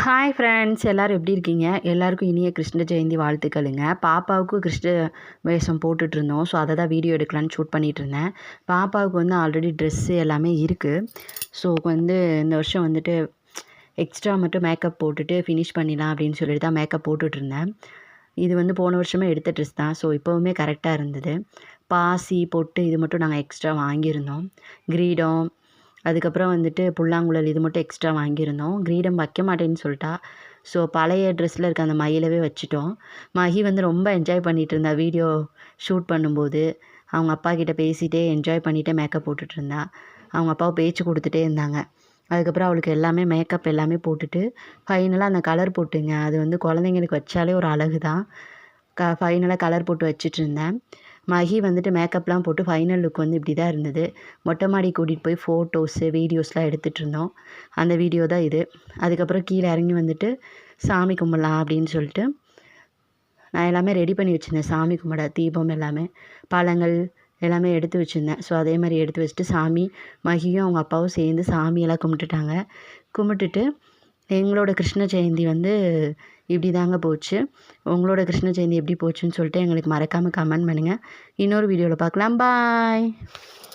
Hi friends, எல்லோரும் எப்படி இருக்கீங்க? எல்லாருக்கும் இனிய கிருஷ்ண ஜெயந்தி வாழ்த்துக்களுங்க. பாப்பாவுக்கும் கிருஷ்ண வேஷம் போட்டுட்ருந்தோம். ஸோ அதை தான் வீடியோ எடுக்கலான்னு ஷூட் பண்ணிகிட்ருந்தேன். பாப்பாவுக்கு வந்து ஆல்ரெடி ட்ரெஸ்ஸு எல்லாமே இருக்குது. ஸோ வந்து இந்த வருஷம் வந்துட்டு எக்ஸ்ட்ரா மட்டும் மேக்கப் போட்டுட்டு ஃபினிஷ் பண்ணிடலாம் அப்படின்னு சொல்லிட்டு தான் மேக்கப் போட்டுட்ருந்தேன். இது வந்து போன வருஷமே எடுத்த ட்ரெஸ் தான். ஸோ இப்போவுமே கரெக்டாக இருந்தது. பாசி, பொட்டு இது மட்டும் நாங்கள் எக்ஸ்ட்ரா வாங்கியிருந்தோம். கிரீடம், அதுக்கப்புறம் வந்துட்டு புல்லாங்குழல் இது மட்டும் எக்ஸ்ட்ரா வாங்கியிருந்தோம். கிரீடம் வைக்க மாட்டேன்னு சொல்லிட்டா. ஸோ பழைய ட்ரெஸ்ஸில் இருக்க அந்த மயிலவே வச்சுட்டோம். மகி வந்து ரொம்ப என்ஜாய் பண்ணிகிட்டு இருந்தா வீடியோ ஷூட் பண்ணும்போது. அவங்க அப்பா கிட்ட பேசிகிட்டே என்ஜாய் பண்ணிகிட்டே மேக்கப் போட்டுட்ருந்தா. அவங்க அப்பாவை பேச்சு கொடுத்துட்டே இருந்தாங்க. அதுக்கப்புறம் அவளுக்கு எல்லாமே மேக்கப் எல்லாமே போட்டுட்டு ஃபைனலாக அந்த கலர் போட்டுங்க. அது வந்து குழந்தைங்களுக்கு வச்சாலே ஒரு அழகு தான். ஃபைனலாக கலர் போட்டு வச்சிட்ருந்தேன். மகி வந்துட்டு மேக்கப்லாம் போட்டு ஃபைனல் லுக் வந்து இப்படி தான் இருந்தது. மொட்டை மாடி கூட்டிகிட்டு போய் ஃபோட்டோஸு, வீடியோஸ்லாம் எடுத்துகிட்ருந்தோம். அந்த வீடியோ தான் இது. அதுக்கப்புறம் கீழே இறங்கி வந்துட்டு சாமி கும்பிட்லாம் அப்படின்னு சொல்லிட்டு நான் எல்லாமே ரெடி பண்ணி வச்சுருந்தேன். சாமி கும்பிட தீபம் எல்லாமே, பழங்கள் எல்லாமே எடுத்து வச்சுருந்தேன். ஸோ அதே மாதிரி எடுத்து வச்சுட்டு மகியும் அவங்க அப்பாவும் சேர்ந்து சாமியெல்லாம் கும்பிட்டுட்டாங்க. கும்பிட்டுட்டு எங்களோட கிருஷ்ண ஜெயந்தி வந்து இப்படி தாங்க போச்சு. உங்களோட கிருஷ்ண ஜெயந்தி எப்படி போச்சுன்னு சொல்லிட்டு எங்களுக்கு மறக்காமல் கமெண்ட் பண்ணுங்கள். இன்னொரு வீடியோவில் பார்க்கலாம். பாய்.